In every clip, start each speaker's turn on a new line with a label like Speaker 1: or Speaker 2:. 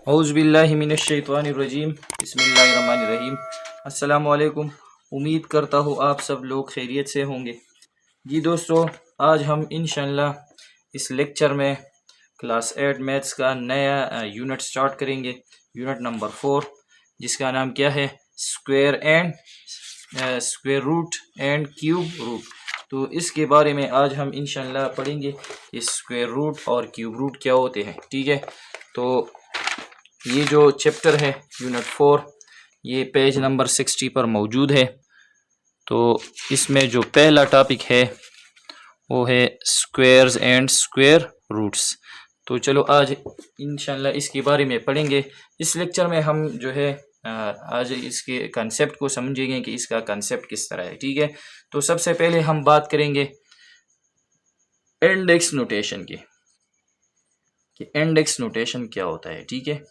Speaker 1: औज़ुबिल्लाहिमिनश्शैतानिर्रजीम बिस्मिल्लाहिर्रहमानिर्रहीम। अस्सलामु अलैकुम। उम्मीद करता हूँ आप सब लोग खैरियत से होंगे। जी दोस्तों, आज हम इंशाअल्लाह इस लेक्चर में क्लास 8 मैथ्स का नया यूनिट स्टार्ट करेंगे, यूनिट नंबर 4, जिसका नाम क्या है, square root and cube root. तो इसके बारे में आज हम इंशाअल्लाह पढ़ेंगे कि स्क्वायर रूट और क्यूब रूट क्या होते हैं। ठीक है, तो ये जो चैप्टर है यूनिट 4, ये पेज नंबर 60 पर मौजूद है। तो इसमें जो पहला टॉपिक है वो है स्क्वायर्स एंड स्क्वायर रूट्स। तो चलो आज इंशाल्लाह इसके बारे में पढ़ेंगे। इस लेक्चर में हम जो है आज इसके कंसेप्ट को समझेंगे कि इसका कंसेप्ट किस तरह है। ठीक है, तो सबसे पहले हम बात करेंगे इंडेक्स नोटेशन की, कि इंडेक्स नोटेशन क्या होता है। ठीक है,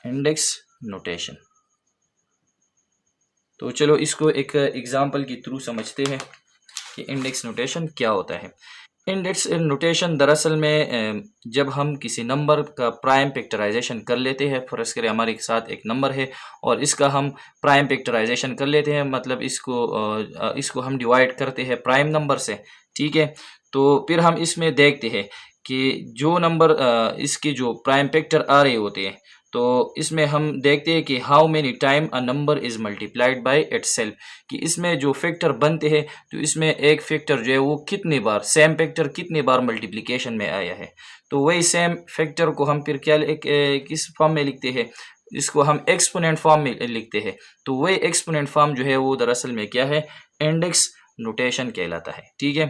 Speaker 1: इंडेक्स नोटेशन। तो चलो इसको एक एग्जांपल के थ्रू समझते हैं कि इंडेक्स नोटेशन क्या होता है। इंडेक्स नोटेशन दरअसल में जब हम किसी नंबर का प्राइम फैक्टराइजेशन कर लेते हैं, फर्ज करें हमारे साथ एक नंबर है और इसका हम प्राइम फैक्टराइजेशन कर लेते हैं, मतलब इसको हम डिवाइड करते हैं प्राइम नंबर से। ठीक है, तो फिर हम इसमें देखते हैं कि जो नंबर इसके जो प्राइम फैक्टर आ रहे होते हैं, तो इसमें हम देखते हैं कि how many time a number is multiplied by itself, कि इसमें जो फैक्टर बनते हैं तो इसमें एक फैक्टर जो है वो कितने बार, सेम फैक्टर कितने बार मल्टीप्लिकेशन में आया है। तो वही सेम फैक्टर को हम फिर किस फॉर्म में लिखते हैं, इसको हम एक्सपोनेंट फॉर्म में लिखते हैं। तो वही एक्सपोनेंट फॉर्म जो है वो दरअसल में क्या है, इंडेक्स नोटेशन कहलाता है। ठीक है,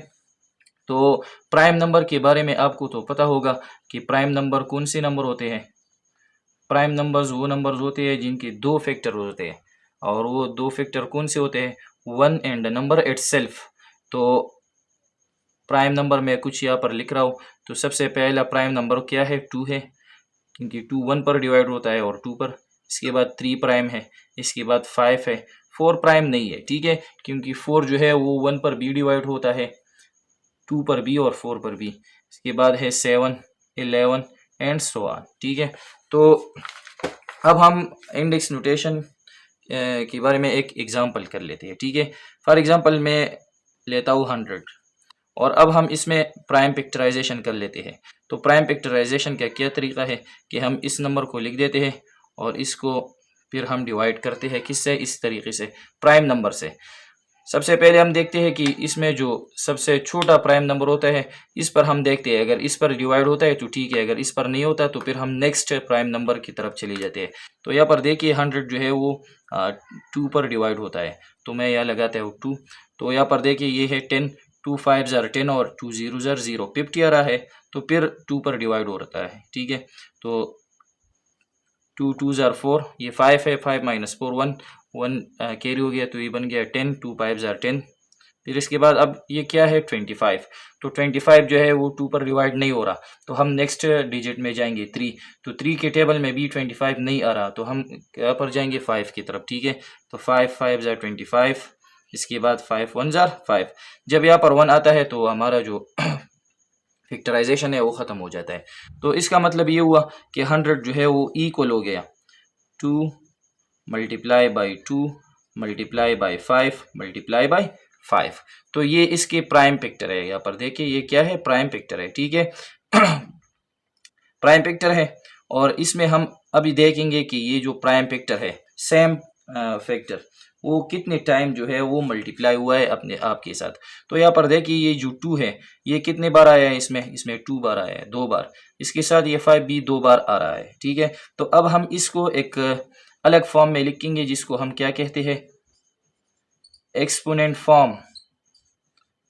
Speaker 1: तो प्राइम नंबर के बारे में आपको तो पता होगा कि प्राइम नंबर कौन से नंबर होते हैं। प्राइम नंबर्स वो नंबर्स होते हैं जिनके दो फैक्टर होते हैं, और वो दो फैक्टर कौन से होते हैं, 1 एंड नंबर इटसेल्फ। तो प्राइम नंबर में कुछ यहाँ पर लिख रहा हूँ। तो सबसे पहला प्राइम नंबर क्या है, 2 है, क्योंकि 2 1 पर डिवाइड होता है और 2 पर। इसके बाद 3 प्राइम है, इसके बाद 5 है, 4 प्राइम नहीं है। ठीक है, क्योंकि 4 जो है वो 1 पर भी डिवाइड होता है, 2 पर भी और 4 पर भी। इसके बाद है 7 11 एंड सो ऑन। ठीक है, तो अब हम इंडेक्स नोटेशन के बारे में एक एग्जांपल कर लेते हैं। ठीक है, फॉर एग्जांपल मैं लेता हूँ 100, और अब हम इसमें प्राइम फैक्टराइजेशन कर लेते हैं। तो प्राइम फैक्टराइजेशन का क्या तरीका है कि हम इस नंबर को लिख देते हैं और इसको फिर हम डिवाइड करते हैं किससे, इस तरीके से, प्राइम नंबर से। सबसे पहले हम देखते हैं कि इसमें जो सबसे छोटा प्राइम नंबर होता है, इस पर हम देखते हैं, अगर इस पर डिवाइड होता है तो ठीक है, अगर इस पर नहीं होता तो फिर हम नेक्स्ट प्राइम नंबर की तरफ चले जाते हैं। तो यहाँ पर देखिए 100 जो है वो 2 पर डिवाइड होता है, तो मैं यहाँ लगाता हूँ 2। तो यहाँ पर देखिए ये है 10, 2 5 ज़र 10 और 2 0 ज़र 0, 50 आ रहा है, तो फिर 2 पर डिवाइड हो रहा है। ठीक है, तो 2 2 ज़र 4, ये 5 है, 5 माइनस 4 1 1 कैरी हो गया, तो ये बन गया 10, 2 5 ज़र 10। फिर इसके बाद अब ये क्या है, 25। तो 25 जो है वो 2 पर डिवाइड नहीं हो रहा, तो हम नेक्स्ट डिजिट में जाएंगे 3। तो 3 के टेबल में भी 25 नहीं आ रहा, तो हम क्या पर जाएंगे, 5 की तरफ। ठीक है, तो 5 5 ज़र 25, इसके बाद 5 1 ज़र 5। जब यहाँ पर 1 आता है तो हमारा जो फैक्टराइजेशन है वो ख़त्म हो जाता है। तो इसका मतलब ये हुआ कि 100 जो है वो इक्वल हो गया 2 multiply by 2 multiply by 5 multiply by 5। तो ये इसके प्राइम फैक्टर है। यहाँ पर देखिए ये क्या है, प्राइम फैक्टर है। ठीक है, प्राइम फैक्टर है, और इसमें हम अभी देखेंगे कि ये जो प्राइम फैक्टर है, सेम फैक्टर, वो कितने टाइम जो है वो मल्टीप्लाई हुआ है अपने आप के साथ। तो यहाँ पर देखिए ये जो 2 है ये कितने बार आया है, इसमें 2 बार आया है, 2 बार। इसके साथ ये 5 भी 2 बार आ रहा है। ठीक है, तो अब हम इसको एक अलग फॉर्म में लिखेंगे जिसको हम क्या कहते हैं, एक्सपोनेंट फॉर्म,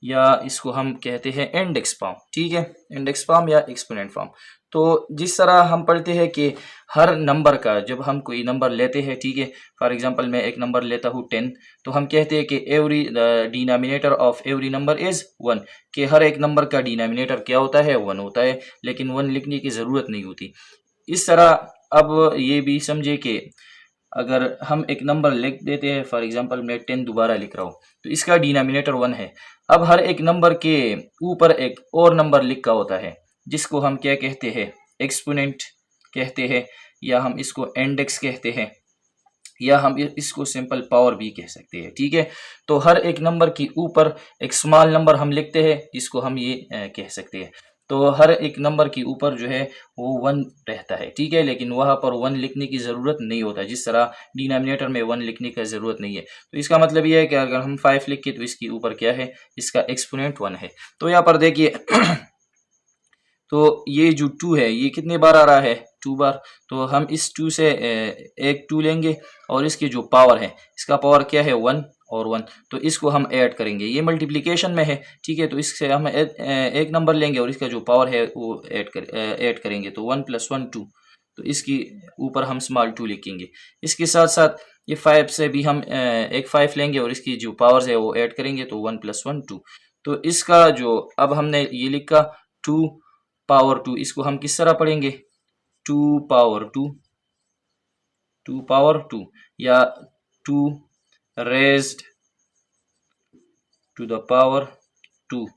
Speaker 1: या इसको हम कहते हैं इंडेक्स फॉर्म। ठीक है, इंडेक्स फॉर्म या एक्सपोनेंट फॉर्म। तो जिस तरह हम पढ़ते हैं कि हर नंबर का, जब हम कोई नंबर लेते हैं, ठीक है, फॉर एग्जांपल मैं एक नंबर लेता हूँ 10, तो हम कहते हैं कि every denominator of every number is 1, कि हर एक नंबर का डिनोमिनेटर क्या होता है, 1 होता है, लेकिन 1 लिखने की ज़रूरत नहीं होती। इस तरह अब ये भी समझे कि अगर हम एक नंबर लिख देते हैं, फॉर एग्जांपल मैं 10 दोबारा लिख रहा हूँ, तो इसका डिनोमिनेटर 1 है। अब हर एक नंबर के ऊपर एक और नंबर लिखा होता है जिसको हम क्या कहते हैं, एक्सपोनेंट कहते हैं, या हम इसको इंडेक्स कहते हैं, या हम इसको सिंपल पावर भी कह सकते हैं। ठीक है, तो हर एक नंबर के ऊपर एक स्मॉल नंबर हम लिखते हैं, जिसको हम ये कह सकते हैं। तो हर एक नंबर के ऊपर जो है वो 1 रहता है। ठीक है, लेकिन वहाँ पर 1 लिखने की ज़रूरत नहीं होता, जिस तरह डिनोमिनेटर में 1 लिखने की ज़रूरत नहीं है। तो इसका मतलब ये है कि अगर हम 5 लिखें तो इसके ऊपर क्या है, इसका एक्सपोनेंट 1 है। तो यहाँ पर देखिए तो ये जो 2 है ये कितने बार आ रहा है, 2 बार। तो हम इस 2 से एक 2 लेंगे और इसकी जो पावर है, इसका पावर क्या है 1 और 1, तो इसको हम ऐड करेंगे। ये मल्टीप्लिकेशन में है। ठीक है, तो इससे हम एक नंबर लेंगे और इसका जो पावर है वो ऐड करेंगे, तो 1 + 1 2। तो इसकी ऊपर हम स्मॉल 2 लिखेंगे। इसके साथ साथ ये 5 से भी हम एक 5 लेंगे और इसकी जो पावर्स है वो ऐड करेंगे, तो 1 + 1 2। तो इसका जो अब हमने ये लिखा 2 पावर 2, इसको हम किस तरह पढ़ेंगे, 2 पावर 2, 2 पावर 2, या 2 रेज्ड टू द पावर 2,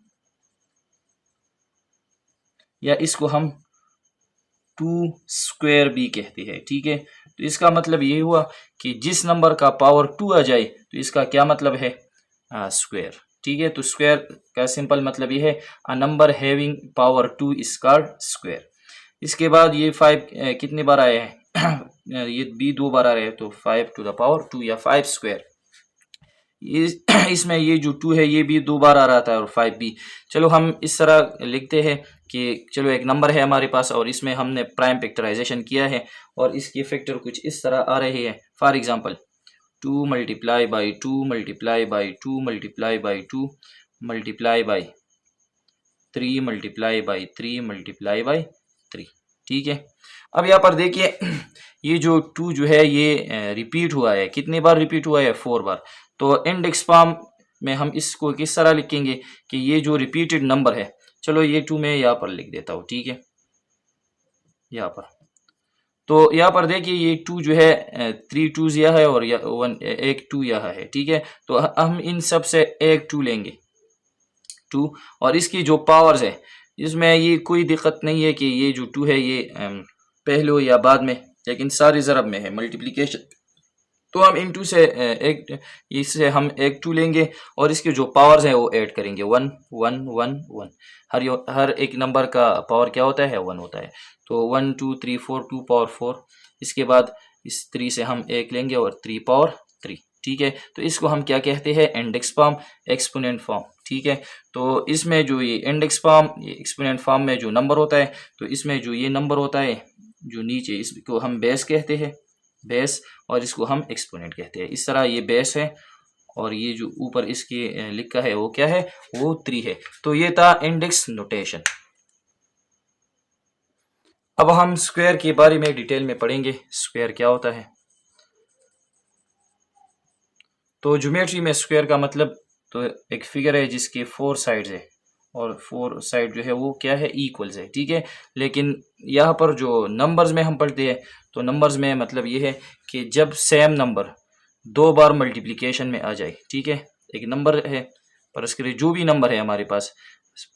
Speaker 1: या इसको हम 2 स्क्वायर भी कहते हैं। ठीक है, तो इसका मतलब ये हुआ कि जिस नंबर का पावर 2 आ जाए तो इसका क्या मतलब है, स्क्वायर। ठीक है, तो स्क्वायर का सिंपल मतलब ये है, a number having power 2 is called square. इसके बाद ये 5 कितने बार आए हैं ये भी 2 बार आ रहे हैं, तो 5 टू द पावर 2 या 5 स्क्वायर। इसमें ये जो 2 है ये भी 2 बार आ रहा था और 5 भी। चलो हम इस तरह लिखते हैं कि चलो एक नंबर है हमारे पास और इसमें हमने प्राइम फैक्टराइजेशन किया है और इसके फैक्टर कुछ इस तरह आ रहे हैं। For example 2 multiply by 2 multiply by 2 multiply by 2 multiply by 3 multiply by 3 multiply by 3। ठीक है, अब यहाँ पर देखिए ये जो 2 जो है ये रिपीट हुआ है, कितनी बार रिपीट हुआ है, 4 बार। तो इंडेक्स फॉर्म में हम इसको किस तरह लिखेंगे कि ये जो रिपीटेड नंबर है, चलो ये 2 मैं यहाँ पर लिख देता हूँ। ठीक है, यहाँ पर तो यहाँ पर देखिए ये 2 जो है 3 2s यह है और 1 2 यह है। ठीक है, तो हम इन सब से एक 2 लेंगे 2, और इसकी जो पावर्स है इसमें ये कोई दिक्कत नहीं है कि ये जो 2 है ये पहले या बाद में, लेकिन सारी ज़रब में है मल्टीप्लिकेशन। तो हम इन 2 से इससे हम एक 2 लेंगे और इसके जो पावर्स हैं वो ऐड करेंगे, 1 1 1 1। हर एक नंबर का पावर क्या होता है, 1 होता है। तो 1 2 3 4 2 पावर 4। इसके बाद इस 3 से हम एक लेंगे और 3 पावर 3। ठीक है, तो इसको हम क्या कहते हैं, इंडेक्स फॉर्म, एक्सपोनेंट फॉर्म। ठीक है, तो इसमें जो ये इंडेक्स फॉर्म, ये एक्सपोनेंट फॉर्म में जो नंबर होता है, तो इसमें जो ये नंबर होता है जो नीचे, इसको हम बेस कहते हैं, बेस, और इसको हम एक्सपोनेंट कहते हैं। इस तरह ये बेस है और ये जो ऊपर इसके लिखा है वो क्या है, वो 3 है। तो ये था इंडेक्स नोटेशन। अब हम स्क्वायर के बारे में डिटेल में पढ़ेंगे, स्क्वायर क्या होता है। तो ज्योमेट्री में स्क्वायर का मतलब तो एक फिगर है जिसके 4 साइड्स है और 4 साइड जो है वो क्या है, इक्वल्स है। ठीक है, लेकिन यहाँ पर जो नंबर्स में हम पढ़ते हैं, तो नंबर्स में मतलब ये है कि जब सेम नंबर 2 बार मल्टीप्लिकेशन में आ जाए। ठीक है, एक नंबर है पर इसके लिए जो भी नंबर है हमारे पास,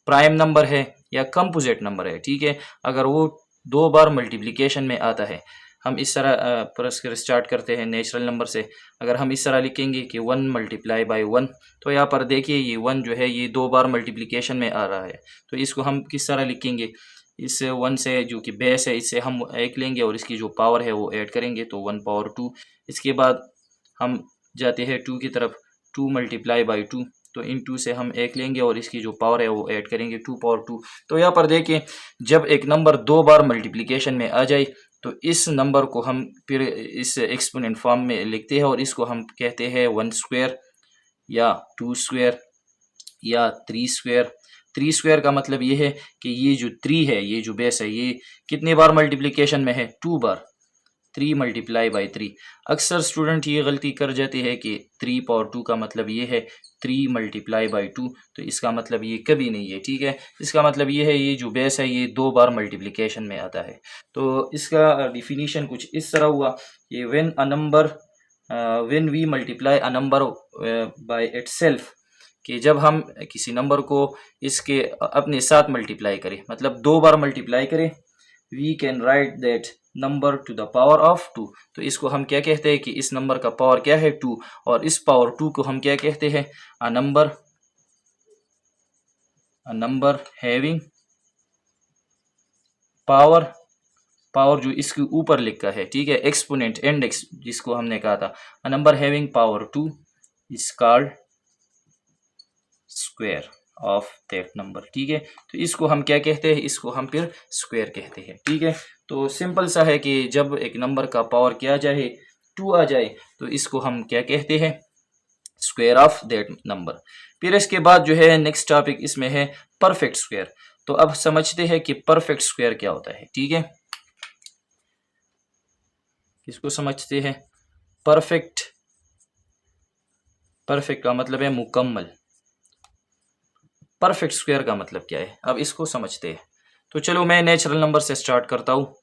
Speaker 1: प्राइम नंबर है या कंपोजिट नंबर है। ठीक है, अगर वो 2 बार मल्टीप्लिकेशन में आता है, हम इस तरह पर स्टार्ट करते हैं नेचुरल नंबर से। अगर हम इस तरह लिखेंगे कि 1 मल्टीप्लाई बाई 1, तो यहाँ पर देखिए ये 1 जो है ये 2 बार मल्टीप्लिकेशन में आ रहा है। तो इसको हम किस तरह लिखेंगे, इस 1 से जो कि बेस है इससे हम एक लेंगे और इसकी जो पावर है वो ऐड करेंगे, तो 1 पावर 2। इसके बाद हम जाते हैं 2 की तरफ, 2 मल्टीप्लाई बाई 2, तो इन 2 से हम एक लेंगे और इसकी जो पावर है वो ऐड करेंगे, 2 पावर 2। तो यहाँ पर देखिए जब एक नंबर 2 बार मल्टीप्लिकेशन में आ जाए तो इस नंबर को हम फिर इस एक्सपोनेंट फॉर्म में लिखते हैं और इसको हम कहते हैं 1 स्क्वायर या 2 स्क्वायर या 3 स्क्वायर। 3 स्क्वायर का मतलब ये है कि ये जो 3 है, ये जो बेस है, ये कितने बार मल्टीप्लिकेशन में है, 2 बार, 3 मल्टीप्लाई बाई 3। अक्सर स्टूडेंट ये गलती कर जाते हैं कि 3 पावर 2 का मतलब ये है 3 मल्टीप्लाई बाई 2, तो इसका मतलब ये कभी नहीं है। ठीक है, इसका मतलब ये है ये जो बेस है ये 2 बार मल्टीप्लिकेशन में आता है। तो इसका डिफिनीशन कुछ इस तरह हुआ, ये when we multiply a number by itself, कि जब हम किसी नंबर को इसके अपने साथ मल्टीप्लाई करें, मतलब 2 बार मल्टीप्लाई करें, we can write that number to the power of 2। तो इसको हम क्या कहते हैं कि इस नंबर का पावर क्या है 2, और इस पावर 2 को हम क्या कहते हैं अ नंबर हैविंग पावर जो इसके ऊपर लिखा है, ठीक है, एक्सपोनेंट इंडेक्स जिसको हमने कहा था, a number having power 2 is called square of that number, ठीक है। तो इसको हम क्या कहते हैं, इसको हम फिर स्क्वायर कहते हैं, ठीक है। तो सिंपल सा है कि जब एक नंबर का पावर क्या जाए 2 आ जाए तो इसको हम क्या कहते हैं, स्क्वायर ऑफ दैट नंबर। फिर इसके बाद जो है नेक्स्ट टॉपिक इसमें है परफेक्ट स्क्वायर। तो अब समझते हैं कि परफेक्ट स्क्वायर क्या होता है, ठीक है। इसको समझते हैं, परफेक्ट का मतलब है मुकम्मल। परफेक्ट स्क्वायर का मतलब क्या है, अब इसको समझते हैं। तो चलो मैं नेचुरल नंबर से स्टार्ट करता हूँ।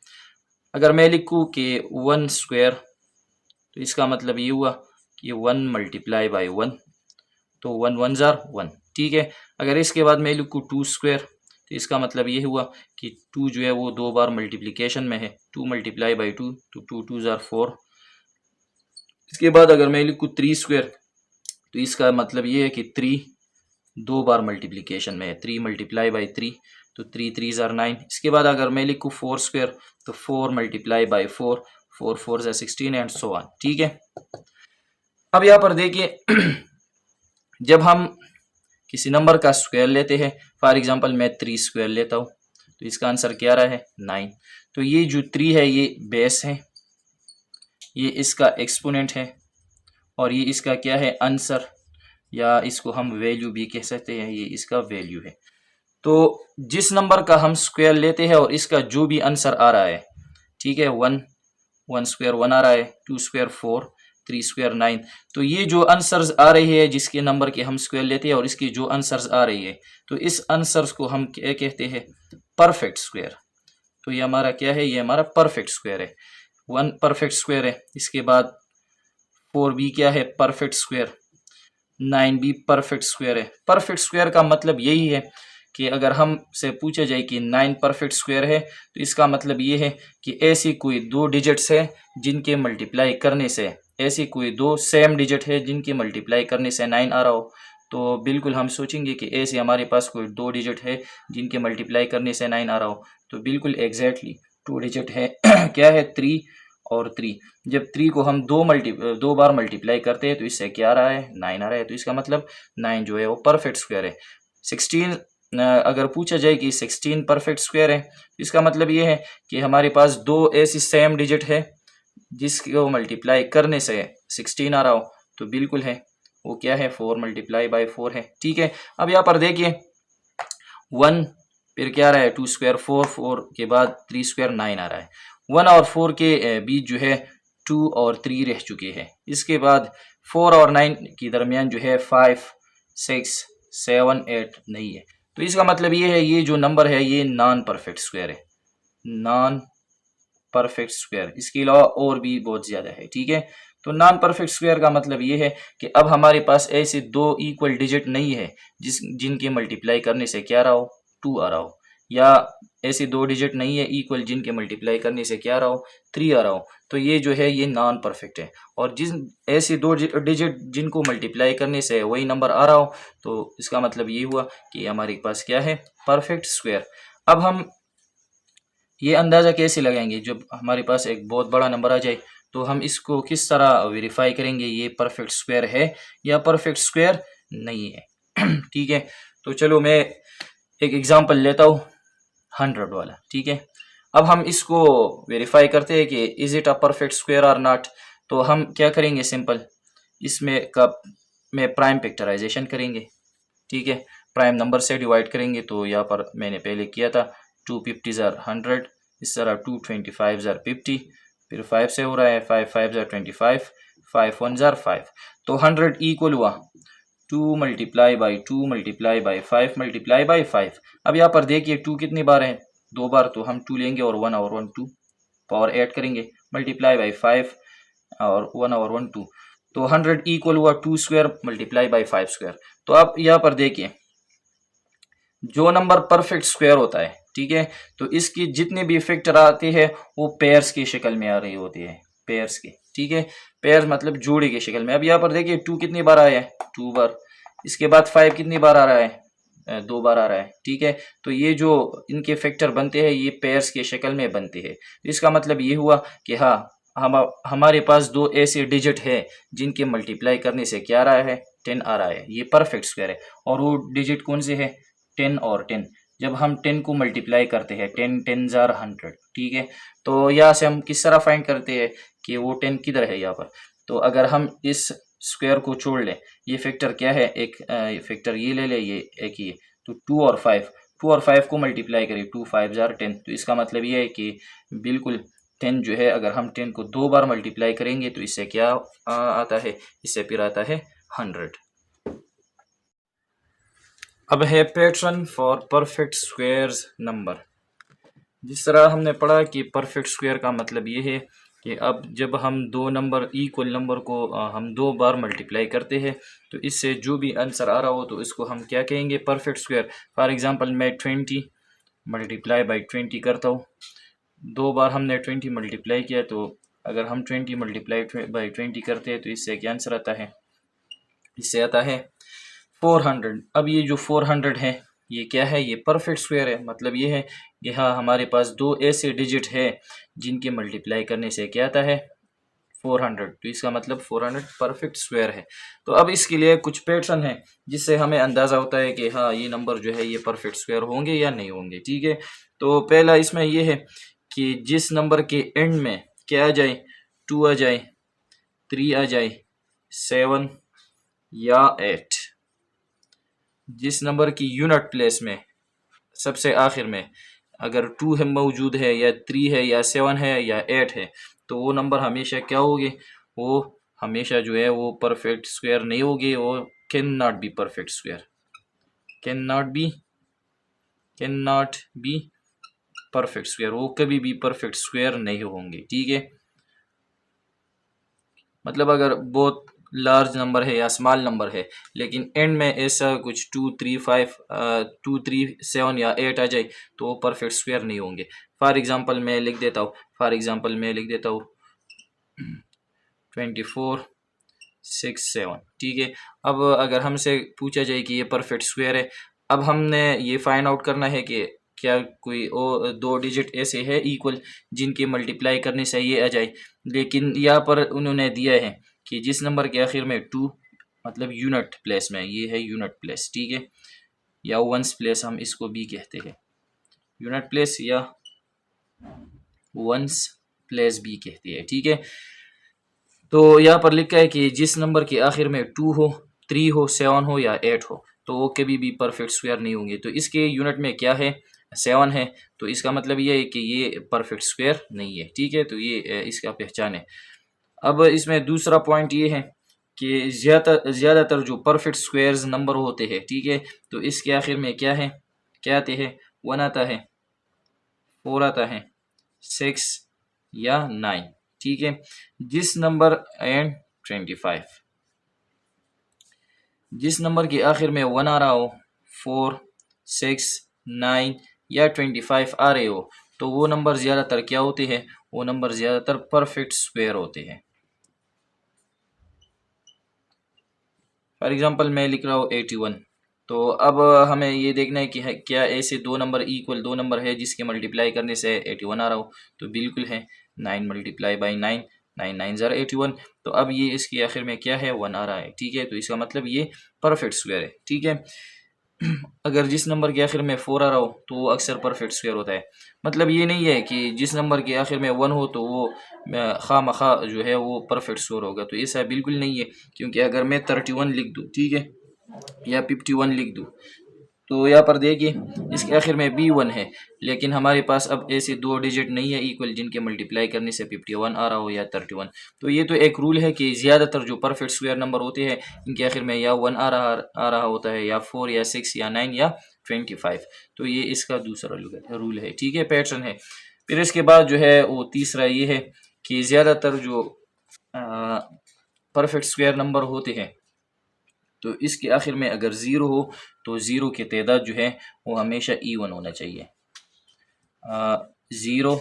Speaker 1: अगर मैं लिखूँ कि 1 स्क्वायर, तो इसका मतलब ये हुआ कि 1 मल्टीप्लाई बाई 1, तो 1 1 जार 1, ठीक है। अगर इसके बाद मैं लिखूँ 2 स्क्वायर, तो इसका मतलब ये हुआ कि 2 जो है वो 2 बार मल्टीप्लिकेशन में है, 2 मल्टीप्लाई बाई 2, तो 2 2 जार 4। इसके बाद अगर मैं लिखूँ 3 स्क्वायर, तो इसका मतलब ये है कि 3 2 बार मल्टीप्लिकेशन में है, 3 मल्टीप्लाई बाई 3, तो 3 3 जार 9। इसके बाद अगर मैं लिखूँ 4 स्क्वायर, तो 4 multiply by 4, 4 4 jar 16 and so on, ठीक है। अब यहाँ पर देखिए जब हम किसी नंबर का स्क्वायर लेते हैं, फॉर एग्जांपल मैं 3 स्क्वायर लेता हूँ, तो इसका आंसर क्या रहा है 9। तो ये जो 3 है ये बेस है, ये इसका एक्सपोनेंट है, और ये इसका क्या है आंसर, या इसको हम वैल्यू भी कह सकते हैं, ये इसका वैल्यू है। तो जिस नंबर का हम स्क्वायर लेते हैं और इसका जो भी आंसर आ रहा है, ठीक है, 1 स्क्वायर 1 आ रहा है, 2 स्क्वायर 4, 3 स्क्वायर 9, तो ये जो आंसर्स आ रही है जिसके नंबर के हम स्क्वायर लेते हैं और इसकी जो आंसर्स आ रही है, तो इस आंसर्स को हम क्या कहते हैं, परफेक्ट स्क्वायर। तो ये हमारा क्या है, ये हमारा परफेक्ट स्क्वायर है। 1 परफेक्ट स्क्वायर है, इसके बाद 4 भी क्या है, परफेक्ट स्क्वायर, 9 भी परफेक्ट स्क्वायर है। परफेक्ट स्क्वायर का मतलब यही है कि अगर हम से पूछा जाए कि 9 परफेक्ट स्क्वायर है, तो इसका मतलब ये है कि ऐसी कोई 2 डिजिट्स है जिनके मल्टीप्लाई करने से, ऐसी कोई 2 सेम डिजिट है जिनके मल्टीप्लाई करने से 9 आ रहा हो। तो बिल्कुल हम सोचेंगे कि ऐसे हमारे पास कोई 2 डिजिट है जिनके मल्टीप्लाई करने से 9 आ रहा हो, तो बिल्कुल एग्जैक्टली 2 डिजिट है क्या है 3 और 3। जब 3 को हम 2 बार मल्टीप्लाई करते हैं तो इससे क्या आ रहा है 9 आ रहा है, तो इसका मतलब 9 जो है वो परफेक्ट स्क्वायर है। 16 अगर पूछा जाए कि 16 परफेक्ट स्क्वायर है, तो इसका मतलब ये है कि हमारे पास 2 ऐसी सेम डिजिट है जिसको मल्टीप्लाई करने से 16 आ रहा हो, तो बिल्कुल है वो क्या है 4 मल्टीप्लाई बाई 4 है, ठीक है। अब यहाँ पर देखिए 1 फिर क्या आ रहा है 2 स्क्वायर 4, 4 के बाद 3 स्क्वायर 9 आ रहा है। 1 और 4 के बीच जो है 2 और 3 रह चुके हैं। इसके बाद 4 और 9 के दरमियान जो है 5 6 7 8 नहीं है। तो इसका मतलब ये है ये जो नंबर है ये नॉन परफेक्ट स्क्वायर है, नॉन परफेक्ट स्क्वायर। इसके अलावा और भी बहुत ज़्यादा है, ठीक है। तो नॉन परफेक्ट स्क्वायर का मतलब ये है कि अब हमारे पास ऐसे 2 इक्वल डिजिट नहीं है जिनके मल्टीप्लाई करने से क्या रहा हो 2 आ रहा हो, या ऐसे 2 डिजिट नहीं है इक्वल जिनके मल्टीप्लाई करने से क्या रहा हो 3 आ रहा हो, तो ये जो है ये नॉन परफेक्ट है। और ऐसे 2 डिजिट जिनको मल्टीप्लाई करने से वही नंबर आ रहा हो, तो इसका मतलब ये हुआ कि हमारे पास क्या है परफेक्ट स्क्वायर। अब हम ये अंदाज़ा कैसे लगाएंगे, जब हमारे पास एक बहुत बड़ा नंबर आ जाए तो हम इसको किस तरह वेरीफाई करेंगे ये परफेक्ट स्क्वायर है या परफेक्ट स्क्वायर नहीं है ठीक है। तो चलो मैं एक एग्जांपल लेता हूँ 100 वाला, ठीक है। अब हम इसको वेरीफाई करते हैं कि is it a perfect square और नॉट। तो हम क्या करेंगे, सिंपल इसमें में प्राइम फैक्टराइजेशन करेंगे, ठीक है। प्राइम नंबर से डिवाइड करेंगे, तो यहाँ पर मैंने पहले किया था 250 ज़ार 100, इस तरह 225 ज़ार 50, फिर 5 से हो रहा है 5 5 ज़ार 25, 5 1 ज़ार 5। तो 100 इक्वल हुआ 2 multiply by 2 multiply by 5 multiply by 5। अब यहाँ पर देखिए 2 कितनी बार है 2 बार, तो हम 2 लेंगे और 1 और 1 2 पावर ऐड करेंगे, मल्टीप्लाई बाई 5 और 1 और 1 2, तो 100 इक्वल हुआ 2 स्क्वायर मल्टीप्लाई बाई 5 स्क्वायर। तो अब यहाँ पर देखिए जो नंबर परफेक्ट स्क्वायर होता है ठीक है। तो इसकी जितने भी फैक्टर आते हैं वो पेयर्स की शक्ल में आ रही होती है, पेयर्स की, ठीक है। पेयर्स मतलब जोड़ी की शक्ल में। अब यहाँ पर देखिए 2 कितनी बार आया है, 2 बार। इसके बाद 5 कितनी बार आ रहा है, 2 बार आ रहा है, ठीक है। तो ये जो इनके फैक्टर बनते हैं ये पेयर्स की शक्ल में बनते हैं। तो इसका मतलब ये हुआ कि हाँ, हमारे पास दो ऐसे डिजिट है जिनके मल्टीप्लाई करने से क्या आ रहा है, 10 आ रहा है, ये परफेक्ट स्क्वायर है। और वो डिजिट कौन से है, 10 और 10। जब हम 10 को मल्टीप्लाई करते हैं, 10 10s are 100, ठीक है। तो यहाँ से हम किस तरह फाइंड करते हैं कि वो 10 किधर है यहाँ पर। तो अगर हम इस स्क्वायर को छोड़ लें, ये फैक्टर क्या है, एक फैक्टर ये ले ले, ये एक ये, तो 2 और 5 को मल्टीप्लाई करें, 2 5s are 10। तो इसका मतलब ये है कि बिल्कुल 10 जो है, अगर हम 10 को 2 बार मल्टीप्लाई करेंगे तो इससे क्या आता है, इससे फिर आता है 100। अब है pattern for perfect squares number. जिस तरह हमने पढ़ा कि परफेक्ट स्क्वायर का मतलब ये है कि अब जब हम दो नंबर, इक्वल नंबर को हम 2 बार मल्टीप्लाई करते हैं तो इससे जो भी आंसर आ रहा हो तो इसको हम क्या कहेंगे, परफेक्ट स्क्वायर। फॉर एग्जांपल मैं 20 मल्टीप्लाई बाई 20 करता हूँ, 2 बार हमने 20 मल्टीप्लाई किया, तो अगर हम 20 मल्टीप्लाई बाई 20 करते हैं तो इससे क्या आंसर आता है, इससे आता है 400। अब ये जो 400 है ये क्या है, ये परफेक्ट स्क्वायर है। मतलब ये है कि हाँ, हमारे पास दो ऐसे डिजिट है जिनके मल्टीप्लाई करने से क्या आता है, 400। तो इसका मतलब 400 परफेक्ट स्क्वायर है। तो अब इसके लिए कुछ पैटर्न है जिससे हमें अंदाज़ा होता है कि हाँ, ये नंबर जो है ये परफेक्ट स्क्वायर होंगे या नहीं होंगे, ठीक है। तो पहला इसमें ये है कि जिस नंबर के एंड में क्या आ जाए, 2 आ जाए, 3 आ जाए, 7 या 8। जिस नंबर की यूनिट प्लेस में सबसे आखिर में अगर 2 है मौजूद है, या 3 है, या 7 है, या 8 है, तो वो नंबर हमेशा क्या होंगे, वो हमेशा जो है वो परफेक्ट स्क्वायर नहीं होंगे, वो can not be perfect square, can not be perfect square, वो कभी भी परफेक्ट स्क्वायर नहीं होंगे, ठीक है। मतलब अगर बहुत लार्ज नंबर है या स्मॉल नंबर है लेकिन एंड में ऐसा कुछ 2 3 5 2 3 7 या 8 आ जाए तो वो परफेक्ट स्क्वायर नहीं होंगे। फॉर एग्जांपल मैं लिख देता हूँ, 24 6 7, ठीक है। अब अगर हमसे पूछा जाए कि ये परफेक्ट स्क्वायर है, अब हमने ये फाइंड आउट करना है कि क्या कोई दो डिजिट ऐसे है इक्वल जिनके मल्टीप्लाई करने से ये आ जाए। लेकिन यहाँ पर उन्होंने दिया है कि जिस नंबर के आखिर में 2 मतलब यूनिट प्लेस में, ये है यूनिट प्लेस, ठीक है, या वंस प्लेस हम इसको भी कहते हैं, यूनिट प्लेस या वंस प्लेस भी कहते हैं, ठीक है। तो यहाँ पर लिखा है कि जिस नंबर के आखिर में 2 हो, 3 हो, 7 हो या 8 हो तो वो कभी भी परफेक्ट स्क्वायर नहीं होंगे। तो इसके यूनिट में क्या है, 7 है, तो इसका मतलब ये है कि ये परफेक्ट स्क्वायर नहीं है, ठीक है। तो ये इसका पहचान है। अब इसमें दूसरा पॉइंट ये है कि ज़्यादातर जो परफेक्ट स्क्वायर्स नंबर होते हैं, ठीक है, तो इसके आखिर में क्या है, क्या आते हैं, 1 आता है, 4 आता है, 6 या 9, ठीक है। जिस नंबर एंड 25, जिस नंबर के आखिर में 1 आ रहा हो, 4 6 9 या 25 आ रहे हो तो वो नंबर ज़्यादातर क्या होते हैं, वो नंबर ज़्यादातर परफेक्ट स्क्वायर होते हैं। फॉर एग्जांपल मैं लिख रहा हूँ 81। तो अब हमें ये देखना है कि क्या ऐसे दो नंबर इक्वल दो नंबर है जिसके मल्टीप्लाई करने से 81 आ रहा हो। तो बिल्कुल है, 9 मल्टीप्लाई बाई 9, 9 9 ज़रा 81। तो अब ये इसके आखिर में क्या है, 1 आ रहा है, ठीक है। तो इसका मतलब ये परफेक्ट स्क्वायर है, ठीक है। अगर जिस नंबर के आखिर में 4 आ रहा हो तो वो अक्सर परफेक्ट स्क्वायर होता है। मतलब ये नहीं है कि जिस नंबर के आखिर में 1 हो तो वो खामखा जो है वो परफेक्ट स्क्वायर होगा, तो ऐसा बिल्कुल नहीं है। क्योंकि अगर मैं 31 लिख दूँ, ठीक है, या 51 लिख दूँ, तो यहाँ पर देखिए इसके आखिर में B1 है, लेकिन हमारे पास अब ऐसे दो डिजिट नहीं है इक्वल जिनके मल्टीप्लाई करने से 51 आ रहा हो या 31। तो ये तो एक रूल है कि ज़्यादातर जो परफेक्ट स्क्वायर नंबर होते हैं इनके आखिर में या 1 आ रहा होता है, या 4 या 6 या 9 या 25। तो ये इसका दूसरा रूल है, ठीक है, पैटर्न है। फिर इसके बाद जो है वो तीसरा ये है कि ज़्यादातर जो परफेक्ट स्क्वायर नंबर होते हैं तो इसके आखिर में अगर 0 हो तो 0 की तादाद जो है वो हमेशा इवन होना चाहिए। 0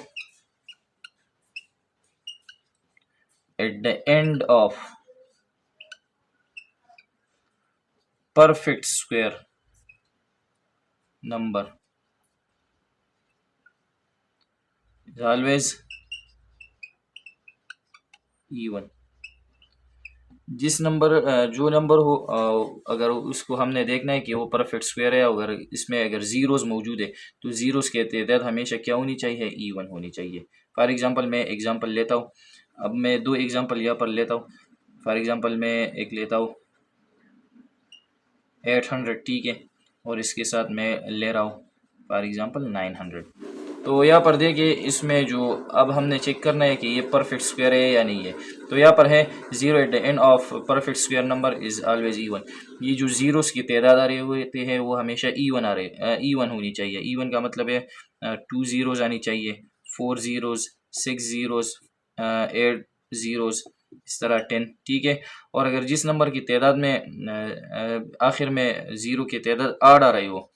Speaker 1: at the end of perfect square number is always even। जिस नंबर जो नंबर हो अगर उसको हमने देखना है कि वो परफेक्ट स्क्वायर है, अगर इसमें अगर ज़ीरोज़ मौजूद है तो ज़ीरोज़ की तादाद हमेशा क्या होनी चाहिए, ईवन होनी चाहिए। फॉर एग्ज़ाम्पल मैं एग्ज़ाम्पल लेता हूँ, अब मैं दो एग्ज़ाम्पल यहाँ पर लेता हूँ। फॉर एग्ज़ाम्पल मैं एक लेता हूँ 800, ठीक है, और इसके साथ मैं ले रहा हूँ फॉर एग्ज़ाम्पल 900। तो यहाँ पर देखिए इसमें जो अब हमने चेक करना है कि ये परफेक्ट स्क्वायर है या नहीं है। तो यहाँ पर है 0 at the end of perfect square number is always even. ये जो ज़ीरोस की तादाद आ रही होते हैं वो हमेशा ईवन ईवन होनी चाहिए। ईवन का मतलब है 2 ज़ीरोज़ आनी चाहिए, 4 ज़ीरोज़, 6 ज़ीरोज़, 8 ज़ीरोज़, इस तरह 10, ठीक है। और अगर जिस नंबर की तादाद में आखिर में ज़ीरो की तादाद 8 आ रही हो,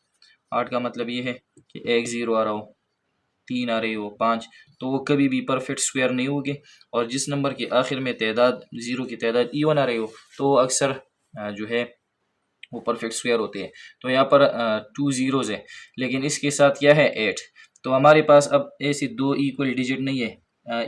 Speaker 1: 8 का मतलब ये है कि 1 ज़ीरो आ रहा हो, 3 आ रही हो, 5, तो वो कभी भी परफेक्ट स्क्वायर नहीं होगी। और जिस नंबर के आखिर में तादाद ज़ीरो की तादाद ईवन आ रही हो तो अक्सर जो है वो परफेक्ट स्क्वायर होते हैं। तो यहाँ पर 2 ज़ीरोज़ है, लेकिन इसके साथ क्या है 8। तो हमारे पास अब ऐसे दो इक्वल डिजिट नहीं है।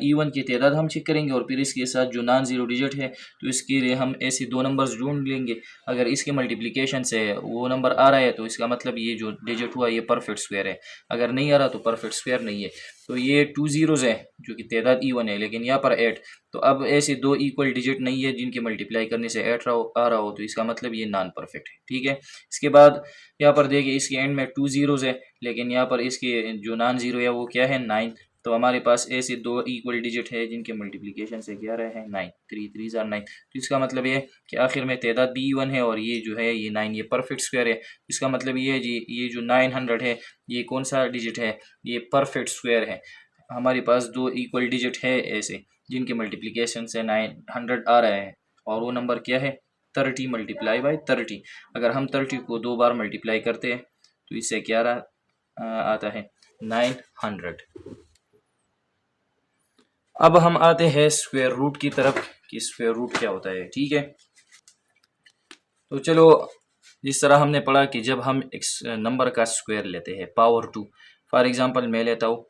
Speaker 1: ईवन की तादाद हम चेक करेंगे और फिर इसके साथ जो नॉन ज़ीरो डिजिट है तो इसके लिए हम ऐसे दो नंबर्स ढूंढ लेंगे। अगर इसके मल्टीप्लिकेशन से वो नंबर आ रहा है तो इसका मतलब ये जो डिजिट हुआ ये परफेक्ट स्क्वायर है, अगर नहीं आ रहा तो परफेक्ट स्क्वायर नहीं है। तो ये 2 ज़ीरोज़ है जो कि तादाद ईवन है, लेकिन यहाँ पर 8। तो अब ऐसे दो इक्वल डिजिट नहीं है जिनके मल्टीप्लाई करने से 8 आ रहा हो, तो इसका मतलब ये नॉन परफेक्ट है, ठीक है। इसके बाद यहाँ पर देखिए इसके एंड में 2 ज़ीरोज़ है, लेकिन यहाँ पर इसके जो नॉन ज़ीरो है वो क्या है 9। तो हमारे पास ऐसे दो इक्वल डिजिट है जिनके मल्टीप्लिकेशन से क्या रहे हैं 9, 3 3 9। तो इसका मतलब ये है कि आखिर में तादाद भी ईवन है और ये जो है ये 9 ये परफेक्ट स्क्वायर है। इसका मतलब ये है जी ये जो 900 है ये कौन सा डिजिट है, ये परफेक्ट स्क्वायर है। हमारे पास दो इक्वल डिजिट है ऐसे जिनके मल्टीप्लिकेशन से 900 आ रहा है, और वो नंबर क्या है 30 मल्टीप्लाई बाई 30। अगर हम 30 को दो बार मल्टीप्लाई करते हैं तो इससे क्या आता है 900। अब हम आते हैं स्क्वायर रूट की तरफ कि स्क्वायर रूट क्या होता है, ठीक है। तो चलो जिस तरह हमने पढ़ा कि जब हम एक नंबर का स्क्वायर लेते हैं पावर 2, फॉर एग्जांपल मैं लेता हूँ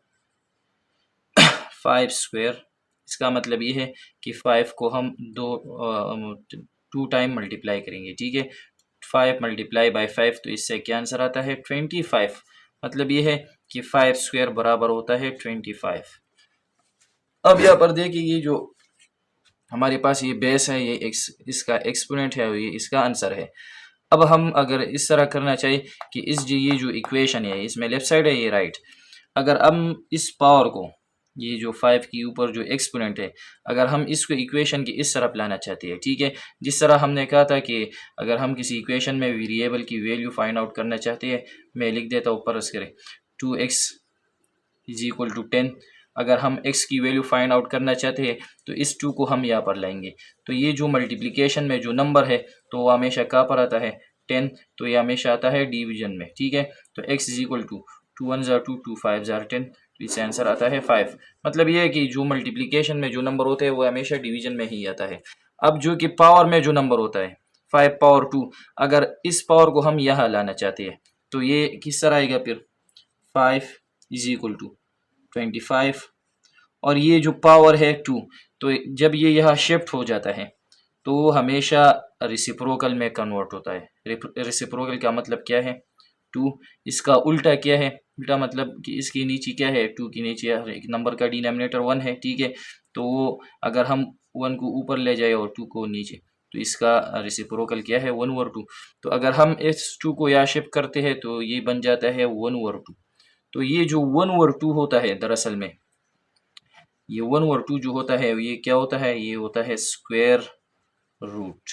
Speaker 1: 5 स्क्वायर, इसका मतलब ये है कि 5 को हम 2 टाइम मल्टीप्लाई करेंगे, ठीक है। 5 मल्टीप्लाई बाई 5 तो इससे क्या आंसर आता है 25। मतलब ये है कि 5 स्क्वायर बराबर होता है 25। अब यहाँ पर देखिए ये जो हमारे पास ये बेस है ये इसका एक्सपोनेंट है, ये इसका आंसर है। अब हम अगर इस तरह करना चाहिए कि ये जो इक्वेशन है इसमें लेफ्ट साइड है ये राइट, अगर हम इस पावर को ये जो 5 के ऊपर जो एक्सपोनेंट है अगर हम इसको इक्वेशन की इस तरफ लाना चाहते हैं, ठीक है। जिस तरह हमने कहा था कि अगर हम किसी इक्वेशन में वेरिएबल की वैल्यू फाइंड आउट करना चाहते हैं, मैं लिख देता हूँ फर्ज करें 2x इज इक्वल टू 10। अगर हम x की वैल्यू फाइंड आउट करना चाहते हैं तो इस 2 को हम यहाँ पर लाएंगे। तो ये जो मल्टीप्लिकेशन में जो नंबर है तो वो हमेशा कहाँ पर आता है 10, तो ये हमेशा आता है डिवीजन में, ठीक है। तो x इज इक्वल टू 2 1 जार 2 2 5 जार 10, तो इससे आंसर आता है 5। मतलब ये है कि जो मल्टीप्लिकेशन में जो नंबर होते हैं वो हमेशा डिवीजन में ही आता है। अब जो कि पावर में जो नंबर होता है 5 पावर 2, अगर इस पावर को हम यहाँ लाना चाहते हैं तो ये किस तरह आएगा फिर 5 इज इक्वल टू 25, और ये जो पावर है 2, तो जब ये यहाँ शिफ्ट हो जाता है तो हमेशा रेसिप्रोकल में कन्वर्ट होता है। रेसिप्रोकल का मतलब क्या है 2, इसका उल्टा क्या है, उल्टा मतलब कि इसके नीचे क्या है 2 के नीचे एक नंबर का डिनोमिनेटर 1 है, ठीक है। तो अगर हम 1 को ऊपर ले जाए और 2 को नीचे तो इसका रेसिप्रोकल क्या है 1/2। तो अगर हम इस 2 को यहाँ शिफ्ट करते हैं तो ये बन जाता है 1/2। तो ये जो 1/2 होता है दरअसल में ये 1/2 जो होता है ये क्या होता है, ये होता है स्क्वायर रूट।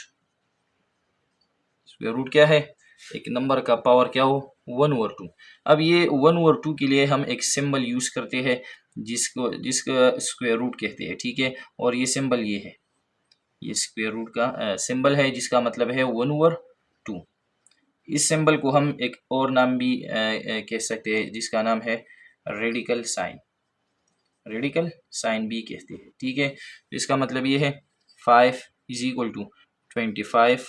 Speaker 1: स्क्वायर रूट क्या है, एक नंबर का पावर क्या हो 1/2। अब ये 1/2 के लिए हम एक सिंबल यूज करते हैं जिसका स्क्वायर रूट कहते हैं, ठीक है। और ये सिंबल ये है, ये स्क्वायर रूट का सिंबल है जिसका मतलब है 1/2। इस सिंबल को हम एक और नाम भी कह सकते हैं जिसका नाम है रेडिकल साइन, रेडिकल साइन बी कहते हैं। ठीक है, तो इसका मतलब ये है 5 इज इक्वल टू 25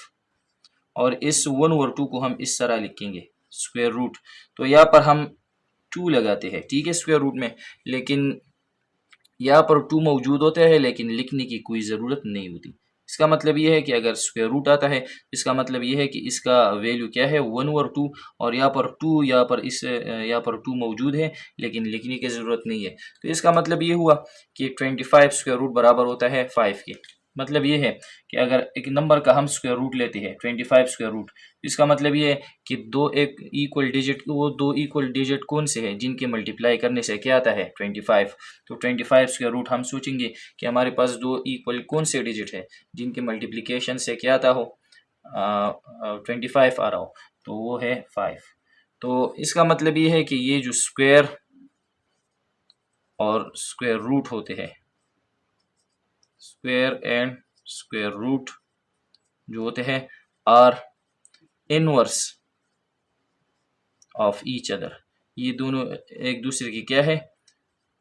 Speaker 1: और इस 1/2 को हम इस तरह लिखेंगे स्क्वायर रूट। तो यहाँ पर हम 2 लगाते हैं, ठीक है, स्क्वायर रूट में, लेकिन यहाँ पर 2 मौजूद होते हैं लेकिन लिखने की कोई ज़रूरत नहीं होती। इसका मतलब ये है कि अगर स्क्वायर रूट आता है, इसका मतलब ये है कि इसका वैल्यू क्या है 1/2 और यहाँ पर 2, यहाँ पर 2 मौजूद है लेकिन लिखने की ज़रूरत नहीं है। तो इसका मतलब ये हुआ कि 25 स्क्वायर रूट बराबर होता है 5 के। मतलब ये है कि अगर एक नंबर का हम स्क्वायर रूट लेते हैं 25 स्क्वायर रूट, इसका मतलब ये है कि वो दो इक्वल डिजिट कौन से हैं जिनके मल्टीप्लाई करने से क्या आता है 25। तो 25 स्क्वायर रूट हम सोचेंगे कि हमारे पास दो इक्वल कौन से डिजिट है जिनके मल्टीप्लिकेशन से क्या आता हो 25 आ रहा हो, तो वो है 5। तो इसका मतलब ये है कि ये जो स्क्वायर और स्क्वायर रूट होते हैं, स्क्वायर एंड स्क्वायर रूट जो होते हैं are inverse of each other. ये दोनों एक दूसरे की क्या है,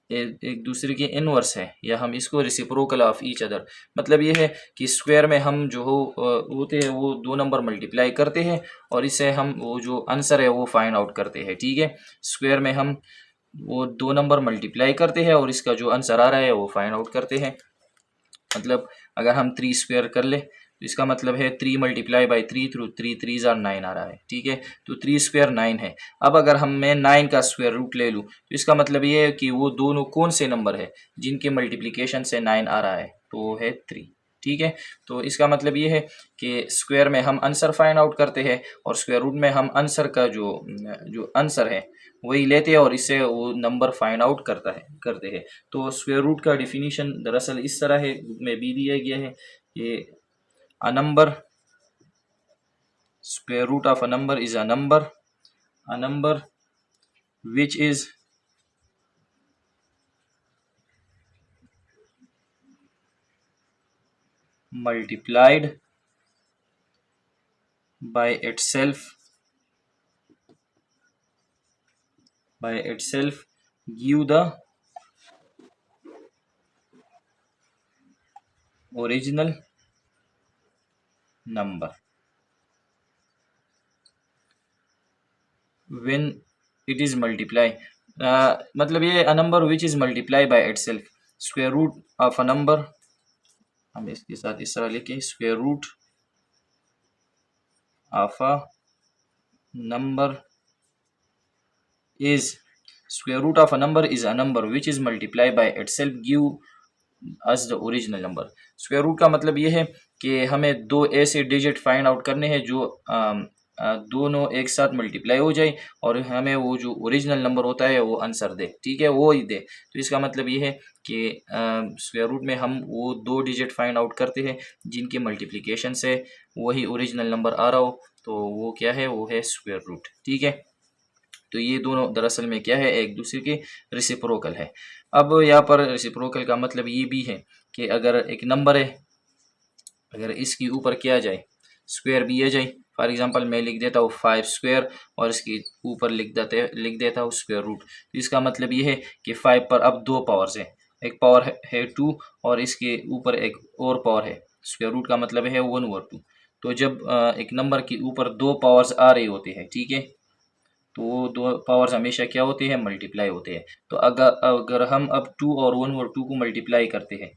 Speaker 1: एक दूसरे के इनवर्स है, या हम इसको रेसिप्रोकल ऑफ ईच अदर। मतलब ये है कि स्क्वायर में हम जो होते हैं वो दो नंबर मल्टीप्लाई करते हैं और इससे हम वो जो आंसर है वो फाइंड आउट करते हैं। ठीक है, स्क्वायर में हम वो दो नंबर मल्टीप्लाई करते हैं और इसका जो आंसर आ रहा है वो फाइंड आउट करते हैं। मतलब अगर हम 3 स्क्वायर कर ले तो इसका मतलब है 3 मल्टीप्लाई बाई 3 थ्रू 3 3 ज़ार 9 आ रहा है। ठीक है, तो 3 स्क्वायर 9 है। अब अगर मैं 9 का स्क्वायर रूट ले लूँ तो इसका मतलब ये है कि वो दोनों कौन से नंबर है जिनके मल्टीप्लिकेशन से 9 आ रहा है, तो वो है 3। ठीक है, तो इसका मतलब ये है कि स्क्वायर में हम आंसर फाइंड आउट करते हैं और स्क्वायर रूट में हम आंसर का जो आंसर है वही लेते हैं और इससे वो नंबर फाइंड आउट करते हैं। तो स्क्वायर रूट का डिफिनीशन दरअसल इस तरह है, बुक में भी दिया गया है कि a number, square root of a number is a number which is multiplied by itself give the original number when it is multiply। मतलब ये a number which is multiply by itself, square root of a number, हम इसके साथ इस तरह लिखें square root of a number is, square root of a number is a number which is multiplied by itself give as the original number। Square root का मतलब ये है कि हमें दो ऐसे डिजिट फाइंड आउट करने हैं जो दोनों एक साथ मल्टीप्लाई हो जाए और हमें वो जो ओरिजिनल नंबर होता है वो आंसर दे। ठीक है, वो ही दे। तो इसका मतलब ये है कि स्क्वायर रूट में हम वो दो डिजिट फाइंड आउट करते हैं जिनके मल्टीप्लिकेशन से वही ओरिजिनल नंबर आ रहा हो, तो वो क्या है, वो है स्क्वायर रूट। ठीक है, तो ये दोनों दरअसल में क्या है, एक दूसरे के रेसिप्रोकल है। अब यहाँ पर रेसिप्रोकल का मतलब ये भी है कि अगर एक नंबर है, अगर इसके ऊपर किया जाए स्क्वायर भी आ जाए, फॉर एग्जांपल मैं लिख देता हूँ 5 स्क्वायर और इसके ऊपर लिख देता हूँ स्क्वायर रूट। तो इसका मतलब ये है कि 5 पर अब दो पावर्स हैं, एक पावर है 2 और इसके ऊपर एक और पावर है। स्क्वायर रूट का मतलब है 1/2। तो जब एक नंबर के ऊपर दो पावर्स आ रही होती है, ठीक है, तो वो दो पावर्स हमेशा क्या होते हैं, मल्टीप्लाई होते हैं। तो अगर हम अब 2 और 1/2 को मल्टीप्लाई करते हैं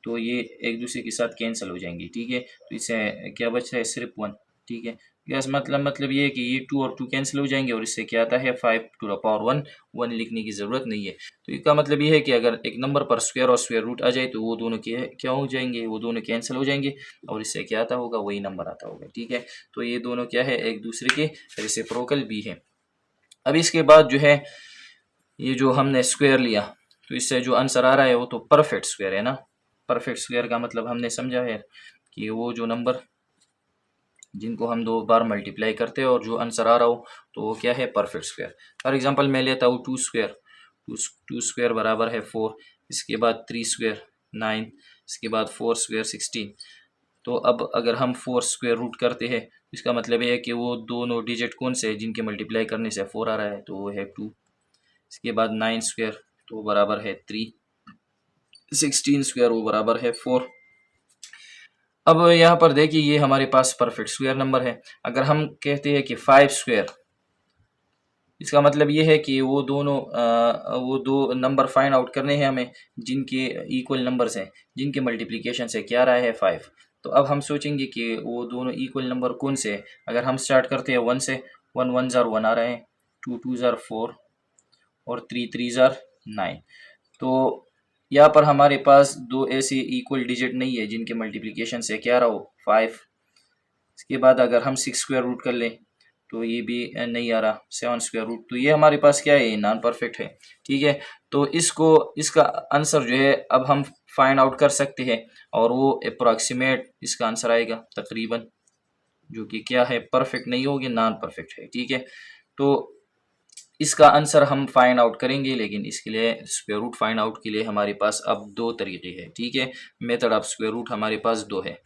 Speaker 1: तो ये एक दूसरे के साथ कैंसिल हो जाएंगी। ठीक है, तो इससे क्या बचता है, सिर्फ 1। ठीक है, यस, मतलब ये है कि ये 2 और 2 कैंसिल हो जाएंगे और इससे क्या आता है 5 टू द पावर 1। 1 लिखने की ज़रूरत नहीं है। तो इसका मतलब ये है कि अगर एक नंबर पर स्क्वायर और स्क्वायर रूट आ जाए तो वो दोनों क्या हो जाएंगे, वो दोनों कैंसिल हो जाएंगे और इससे क्या आता होगा, वही नंबर आता होगा। ठीक है, तो ये दोनों क्या है, एक दूसरे के रेसिप्रोकल भी है। अब इसके बाद जो है, ये जो हमने स्क्वायर लिया तो इससे जो आंसर आ रहा है वो तो परफेक्ट स्क्वायर है ना। परफेक्ट स्क्वायर का मतलब हमने समझा है कि वो जो नंबर जिनको हम दो बार मल्टीप्लाई करते हैं और जो आंसर आ रहा हो तो वो क्या है, परफेक्ट स्क्वायर। फॉर एग्जांपल मैं लेता हूँ 2 स्क्वायर, 2 स्क्वायर बराबर है 4, इसके बाद 3 स्क्वायर 9, इसके बाद 4 स्क्वायर 16। तो अब अगर हम 4 स्क्वायर रूट करते हैं इसका मतलब ये है कि वो दोनों डिजिट कौन से हैं जिनके मल्टीप्लाई करने से 4 आ रहा है, तो वो है 2। इसके बाद 9 स्क्वायर तो बराबर है 3, 16 स्क्वायर वो बराबर है 4। अब यहाँ पर देखिए ये हमारे पास परफेक्ट स्क्वायर नंबर है। अगर हम कहते हैं कि 5 स्क्वायर, इसका मतलब ये है कि वो दो नंबर फाइंड आउट करने हैं हमें जिनके इक्वल नंबर्स हैं, जिनके मल्टीप्लिकेशन से क्या रहा है 5। तो अब हम सोचेंगे कि वो दोनों इक्वल नंबर कौन से हैं। अगर हम स्टार्ट करते हैं 1 से, 1 1 ज़ार 1 आ रहे हैं, 2 2 ज़ार 4 और 3 3 ज़ार 9। तो यहाँ पर हमारे पास दो ऐसे इक्वल डिजिट नहीं है जिनके मल्टीप्लिकेशन से क्या रहा हो 5। इसके बाद अगर हम 6 स्क्वायर रूट कर लें तो ये भी नहीं आ रहा, 7 स्क्वायर रूट, तो ये हमारे पास क्या है, ये नॉन परफेक्ट है। ठीक है, तो इसका आंसर जो है अब हम फाइंड आउट कर सकते हैं और वो अप्रॉक्सीमेट इसका आंसर आएगा तकरीबन, जो कि क्या है, परफेक्ट नहीं होगी, नॉन परफेक्ट है। ठीक है, तो इसका आंसर हम फाइंड आउट करेंगे, लेकिन इसके लिए स्क्वायर रूट फाइंड आउट के लिए हमारे पास अब दो तरीके हैं। ठीक है, मेथड ऑफ स्क्वायर रूट हमारे पास दो है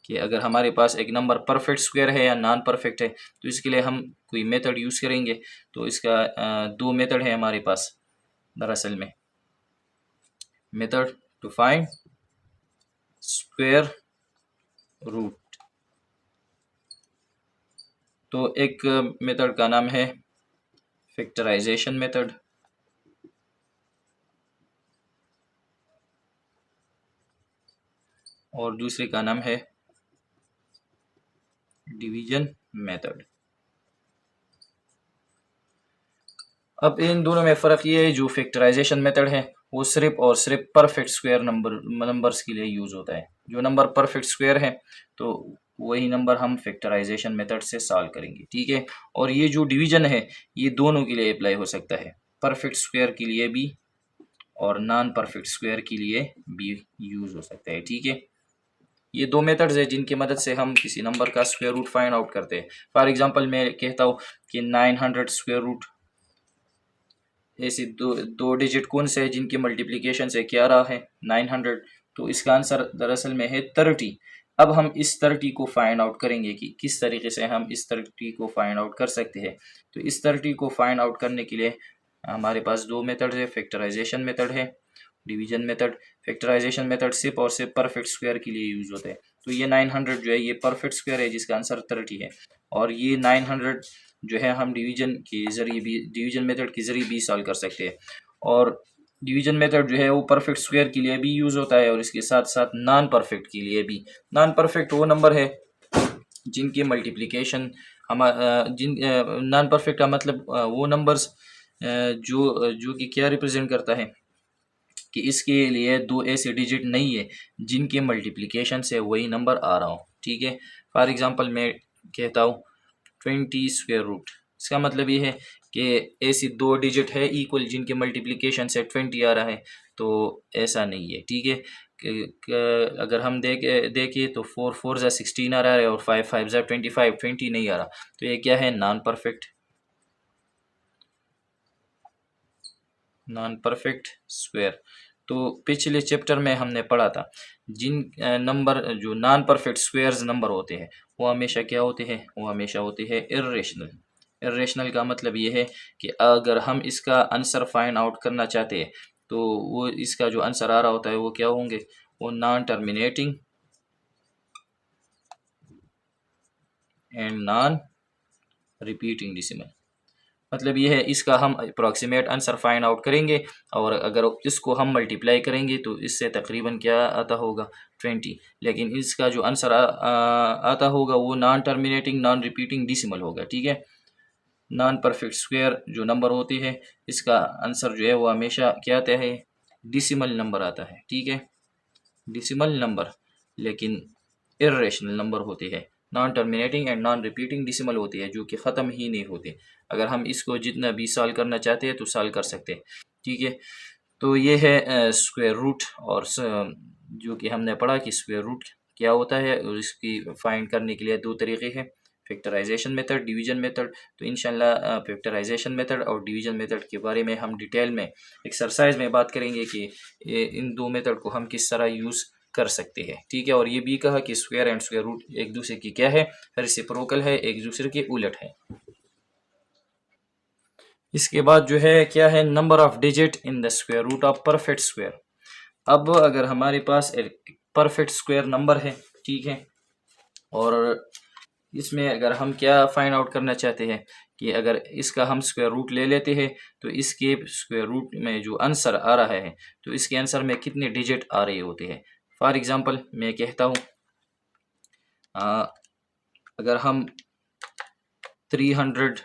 Speaker 1: कि अगर हमारे पास एक नंबर परफेक्ट स्क्वायर है या नॉन परफेक्ट है तो इसके लिए हम कोई मेथड यूज़ करेंगे। तो इसका दो मेथड है हमारे पास दरअसल में, method to find square root. तो एक मेथड का नाम है फैक्टराइजेशन मेथड और दूसरे का नाम है डिवीजन मेथड। अब इन दोनों में फ़र्क ये है, जो फैक्टराइजेशन मेथड है वो सिर्फ और सिर्फ परफेक्ट स्क्वायर नंबर्स के लिए यूज़ होता है। जो नंबर परफेक्ट स्क्वायर है तो वही नंबर हम फैक्टराइजेशन मेथड से सॉल्व करेंगे। ठीक है, और ये जो डिवीजन है ये दोनों के लिए अप्लाई हो सकता है, परफेक्ट स्क्वायर के लिए भी और नॉन परफेक्ट स्क्वायर के लिए भी यूज़ हो सकता है। ठीक है, ये दो मेथड्स है जिनकी मदद से हम किसी नंबर का स्क्वायर रूट फाइंड आउट करते हैं। फॉर एग्जांपल मैं कहता हूँ कि 900 स्क्वायर रूट, ऐसे दो डिजिट कौन से है जिनकी मल्टीप्लिकेशन से क्या रहा है 900, तो इसका आंसर दरअसल में है 30। अब हम इस 30 को फाइंड आउट करेंगे कि किस तरीके से हम इस 30 को फाइंड आउट कर सकते हैं। तो इस 30 को फाइंड आउट करने के लिए हमारे पास दो मेथड है, फैक्टराइजेशन मेथड है, डिवीजन मेथड। फैक्टराइजेशन मेथड सिर्फ और सिर्फ परफेक्ट स्क्वायर के लिए यूज होता है। तो ये 900 जो है ये परफेक्ट स्क्वायर है जिसका आंसर 30 है, और ये 900 जो है हम डिवीजन के जरिए भी, डिवीजन मेथड के जरिए भी सॉल्व कर सकते हैं। और डिवीजन मेथड जो है वो परफेक्ट स्क्वायर के लिए भी यूज़ होता है और इसके साथ साथ नॉन परफेक्ट के लिए भी। नॉन परफेक्ट वो नंबर है जिनकी मल्टीप्लिकेशन हम जिन नॉन परफेक्ट का मतलब वो नंबर्स जो जो कि क्या रिप्रेजेंट करता है कि इसके लिए दो ऐसे डिजिट नहीं है जिनके मल्टीप्लिकेशन से वही नंबर आ रहा हो। ठीक है, फॉर एग्जांपल मैं कहता हूँ 20 स्क्वायर रूट, इसका मतलब ये है कि ऐसी दो डिजिट है इक्वल जिनके मल्टीप्लिकेशन से 20 आ रहा है, तो ऐसा नहीं है। ठीक है, अगर हम देखिए तो 4 4 ज़ा 16 आ रहा है और 5 5 ज़ा 25, 20 नहीं आ रहा, तो ये क्या है, नॉन परफेक्ट स्क्वायर। तो पिछले चैप्टर में हमने पढ़ा था जिन नंबर जो नॉन परफेक्ट स्क्वायर्स नंबर होते हैं वो हमेशा क्या होते हैं, वो हमेशा होते हैं इर्रेशनल। इर्रेशनल का मतलब ये है कि अगर हम इसका आंसर फाइंड आउट करना चाहते हैं तो वो इसका जो आंसर आ रहा होता है वो क्या होंगे, वो non terminating and non repeating decimal. मतलब ये है इसका हम अप्रॉक्सीमेट आंसर फाइंड आउट करेंगे और अगर इसको हम मल्टीप्लाई करेंगे तो इससे तकरीबन क्या आता होगा 20, लेकिन इसका जो आंसर आता होगा वो non terminating non repeating decimal होगा। ठीक है, नॉन परफेक्ट स्क्वायर जो नंबर होती है इसका आंसर जो है वो हमेशा क्या आता है, डिसिमल नंबर आता है। ठीक है, डिसिमल नंबर, लेकिन इर्रेशनल नंबर होती है, non terminating and non repeating decimal होती है, जो कि ख़त्म ही नहीं होती। अगर हम इसको जितना भी सॉल्व करना चाहते हैं तो सॉल्व कर सकते हैं। ठीक है, तो ये है स्क्वायर रूट, और जो कि हमने पढ़ा कि स्क्वायर रूट क्या होता है और इसकी फाइंड करने के लिए दो तरीके हैं, फैक्टराइजेशन मेथड, डिवीजन मेथड। तो इंशाल्लाह फैक्टराइजेशन मेथड और डिवीजन मेथड के बारे में हम डिटेल में एक्सरसाइज में बात करेंगे कि इन दो मेथड को हम किस तरह यूज़ कर सकते हैं। ठीक है, और ये भी कहा कि स्क्वायर एंड स्क्वायर रूट एक दूसरे की क्या है, रेसिप्रोकल है, एक दूसरे के उलट है। इसके बाद जो है क्या है, number of digit in the square root of perfect square. अब अगर हमारे पास एक परफेक्ट स्क्वायर नंबर है, ठीक है, और इसमें अगर हम क्या फाइंड आउट करना चाहते हैं कि अगर इसका हम स्क्वायर रूट ले लेते हैं तो इसके स्क्वायर रूट में जो आंसर आ रहा है तो इसके आंसर में कितने डिजिट आ रहे होते हैं। फॉर एग्जांपल मैं कहता हूँ, अगर हम 300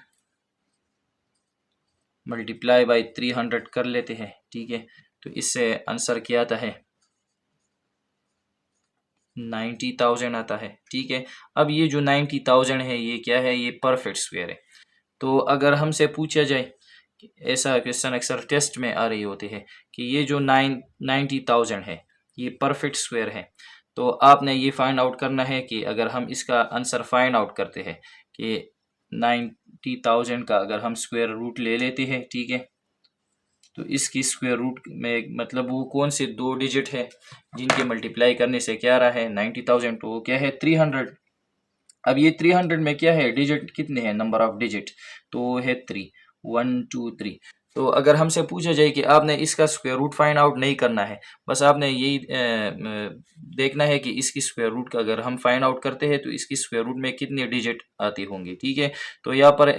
Speaker 1: मल्टीप्लाई बाई 300 कर लेते हैं, ठीक है, तो इससे आंसर क्या आता है, 90,000 आता है, ठीक है। अब ये जो 90,000 है ये क्या है, ये परफेक्ट स्क्वायर है। तो अगर हमसे पूछा जाए, ऐसा क्वेश्चन अक्सर टेस्ट में आ रही होती है कि ये जो 90,000 है ये परफेक्ट स्क्वायर है, तो आपने ये फाइंड आउट करना है कि अगर हम इसका आंसर फाइंड आउट करते हैं कि 90,000 का अगर हम स्क्वायर रूट ले लेते हैं, ठीक है, तो इसकी स्क्वायर रूट में मतलब वो कौन से दो डिजिट है जिनके मल्टीप्लाई करने से क्या रहा है 90,000, तो वो क्या है 300। अब ये 300 में क्या है, डिजिट कितने हैं, नंबर ऑफ डिजिट, तो है 3, 1 2 3। तो अगर हमसे पूछा जाए कि आपने इसका स्क्वायर रूट फाइंड आउट नहीं करना है, बस आपने यही देखना है कि इसकी स्क्वायर रूट का अगर हम फाइंड आउट करते हैं तो इसकी स्क्वायर रूट में कितने डिजिट आती होंगी, ठीक है। तो यहाँ पर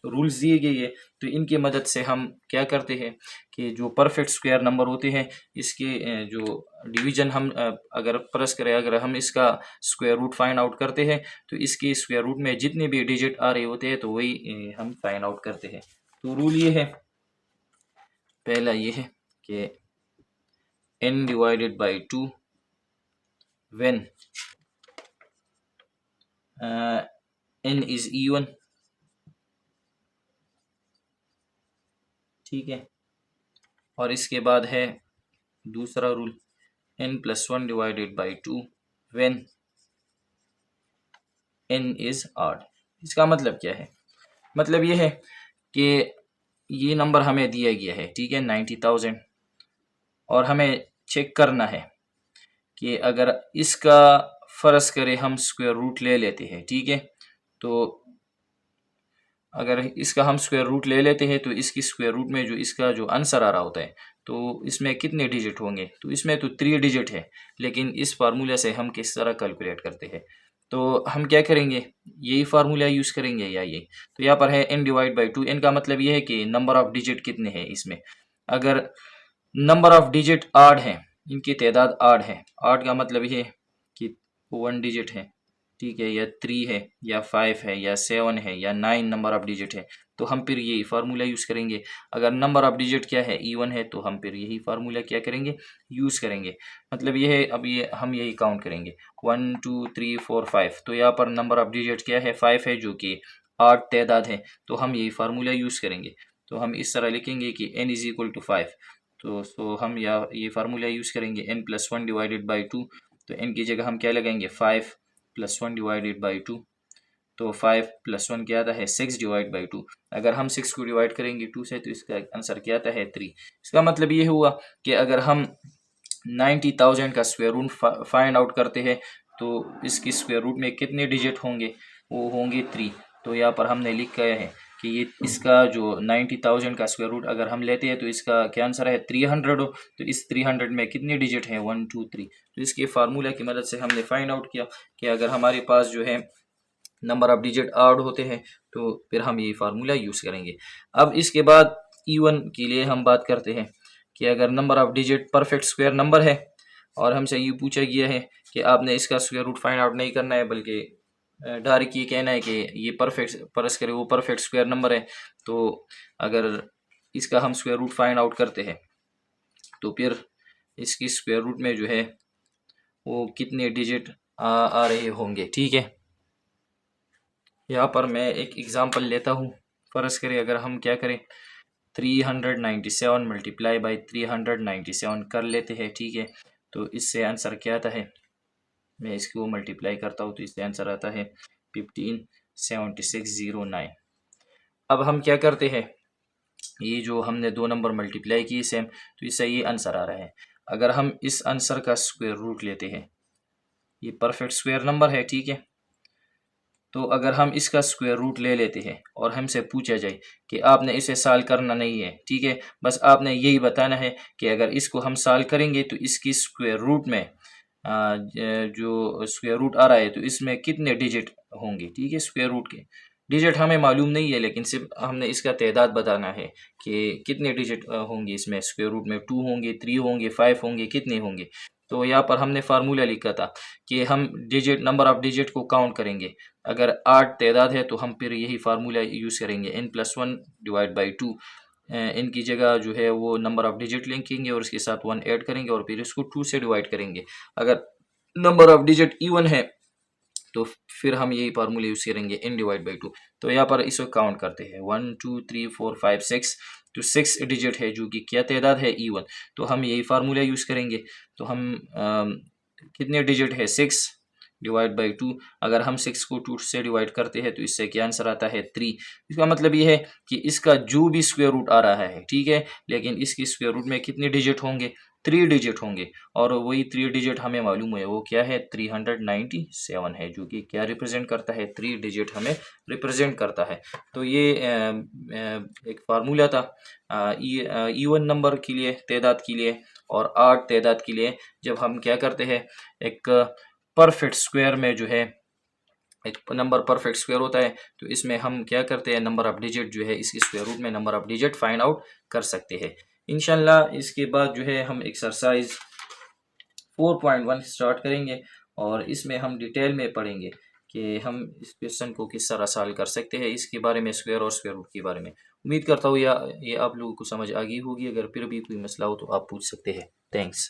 Speaker 1: रूल्स दिए गए है, तो इनकी मदद से हम क्या करते हैं कि जो परफेक्ट स्क्वायर नंबर होते हैं इसके जो डिवीजन हम अगर प्रेस करें, अगर हम इसका स्क्वायर रूट फाइंड आउट करते हैं तो इसके स्क्वायर रूट में जितने भी डिजिट आ रहे होते हैं तो वही हम फाइंड आउट करते हैं। तो रूल ये है, पहला ये है कि n divided by 2 when n is even, ठीक है। और इसके बाद है दूसरा rule n+1 divided by 2 when n is odd. इसका मतलब क्या है, मतलब ये है कि ये नंबर हमें दिया गया है, ठीक है, 90,000, और हमें चेक करना है कि अगर इसका फर्ज करे हम स्क्वायर रूट ले लेते हैं, ठीक है, तो अगर इसका हम स्क्वायर रूट ले लेते हैं तो इसकी स्क्वायर रूट में जो इसका जो आंसर आ रहा होता है तो इसमें कितने डिजिट होंगे, तो इसमें तो 3 डिजिट है, लेकिन इस फार्मूला से हम किस तरह कैलकुलेट करते हैं, तो हम क्या करेंगे, यही फार्मूला यूज़ करेंगे या ये। तो यहाँ पर है n डिवाइड बाई 2, n का मतलब ये है कि नंबर ऑफ डिजिट कितने हैं इसमें। अगर नंबर ऑफ डिजिट आड है, इनकी तादाद आड है, आड का मतलब ये है कि 1 डिजिट है, ठीक है, या 3 है या 5 है या 7 है या 9 नंबर ऑफ डिजिट है, तो हम फिर यही फार्मूला यूज़ करेंगे। अगर नंबर ऑफ डिजिट क्या है, इवन है, तो हम फिर यही फार्मूला क्या करेंगे, यूज़ करेंगे। मतलब ये है, अब ये हम यही काउंट करेंगे 1 2 3 4 5, तो यहाँ पर नंबर ऑफ डिजिट क्या है, 5 है, जो कि 8 तादाद है, तो हम यही फार्मूला यूज़ करेंगे। तो हम इस तरह लिखेंगे कि n इज इक्वल टू 5, तो हम ये फार्मूला यूज़ करेंगे n+1 डिवाइडेड बाई 2, तो n की जगह हम क्या लगाएंगे 5 + 1 डिवाइडेड बाई 2, तो 5 + 1 क्या आता है 6 डिवाइड बाई 2। अगर हम 6 को डिवाइड करेंगे 2 से तो इसका आंसर क्या आता है 3। इसका मतलब ये हुआ कि अगर हम 90,000 का स्क्वायर रूट फाइंड आउट करते हैं तो इसकी स्क्वायर रूट में कितने डिजिट होंगे, वो होंगे 3। तो यहाँ पर हमने लिखा है कि ये इसका जो 90,000 का स्क्वायर रूट अगर हम लेते हैं तो इसका क्या आंसर है 300 हो, तो इस 300 में कितने डिजिट हैं 1 2 3। तो इसके फार्मूला की मदद से हमने फाइंड आउट किया कि अगर हमारे पास जो है नंबर ऑफ डिजिट आड होते हैं तो फिर हम ये फार्मूला यूज़ करेंगे। अब इसके बाद इवन के लिए हम बात करते हैं कि अगर number of digit perfect square number है और हमसे ये पूछा गया है कि आपने इसका स्क्वायर रूट फाइंड आउट नहीं करना है, बल्कि डायरेक्ट ये कहना है कि ये परफेक्ट परस करे वो परफेक्ट स्क्वायर नंबर है, तो अगर इसका हम स्क्वायर रूट फाइंड आउट करते हैं तो फिर इसकी स्क्वायर रूट में जो है वो कितने डिजिट आ रहे होंगे, ठीक है। यहाँ पर मैं एक एग्ज़ाम्पल लेता हूँ। फ़र्ज़ करें अगर हम क्या करें 397 मल्टीप्लाई बाई 397 कर लेते हैं, ठीक है, तो इससे आंसर क्या आता है, मैं इसको मल्टीप्लाई करता हूँ तो इससे आंसर आता है 157609। अब हम क्या करते हैं, ये जो हमने दो नंबर मल्टीप्लाई किए सेम, तो इससे ये आंसर आ रहा है। अगर हम इस आंसर का स्क्वायर रूट लेते हैं, ये परफेक्ट स्क्वायर नंबर है, ठीक है, तो अगर हम इसका स्क्वायर रूट ले लेते हैं और हमसे पूछा जाए कि आपने इसे सॉल्व करना नहीं है, ठीक है, बस आपने यही बताना है कि अगर इसको हम सॉल्व करेंगे तो इसकी स्क्वायर रूट में जो स्क्वायर रूट आ रहा है तो इसमें कितने डिजिट होंगे, ठीक है। स्क्वायर रूट के डिजिट हमें मालूम नहीं है, लेकिन सिर्फ हमने इसका तादाद बताना है कि कितने डिजिट होंगे इसमें। स्क्वायर रूट में 2 होंगे, 3 होंगे, 5 होंगे, कितने होंगे। तो यहाँ पर हमने फार्मूला लिखा था कि हम डिजिट नंबर ऑफ डिजिट को काउंट करेंगे। अगर 8 तादाद है तो हम फिर यही फार्मूला यूज़ करेंगे, n+1 डिवाइड बाई 2। इनकी जगह जो है वो नंबर ऑफ डिजिट लिखेंगे और इसके साथ 1 ऐड करेंगे और फिर इसको 2 से डिवाइड करेंगे। अगर नंबर ऑफ डिजिट इवन है तो फिर हम यही फार्मूला यूज़ करेंगे, n डिवाइड बाई 2। तो यहाँ पर इसको काउंट करते हैं 1 2 3 4 5 6। तो 6 डिजिट है जो कि क्या तादाद है, इवन। तो हम यही फार्मूला यूज़ करेंगे। तो हम कितने डिजिट है, 6 डिवाइड बाई 2। अगर हम 6 को 2 से डिवाइड करते हैं तो इससे क्या आंसर आता है, 3। इसका मतलब ये है कि इसका जो भी स्क्वायर रूट आ रहा है, ठीक है, लेकिन इसकी स्क्वायर रूट में कितने डिजिट होंगे, 3 डिजिट होंगे। और वही 3 डिजिट हमें मालूम है वो क्या है, 397 है, जो कि क्या रिप्रेजेंट करता है, 3 डिजिट हमें रिप्रेजेंट करता है। तो ये एक फार्मूला था इवन नंबर के लिए, तादाद के लिए, और 8 तादाद के लिए। जब हम क्या करते हैं, एक परफेक्ट स्क्वायर में जो है एक नंबर परफेक्ट स्क्वायर होता है, तो इसमें हम क्या करते हैं, नंबर ऑफ डिजिट जो है इसकी स्क्वायर रूट में number of digit find out कर सकते हैं। इंशाल्लाह इसके बाद जो है हम एक्सरसाइज 4.1 स्टार्ट करेंगे और इसमें हम डिटेल में पढ़ेंगे कि हम इस क्वेश्चन को किस तरह सॉल्व कर सकते हैं, इसके बारे में, स्क्वायर और स्क्वायर रूट के बारे में। उम्मीद करता हूँ ये आप लोगों को समझ आ गई होगी। अगर फिर भी कोई मसला हो तो आप पूछ सकते हैं। थैंक्स।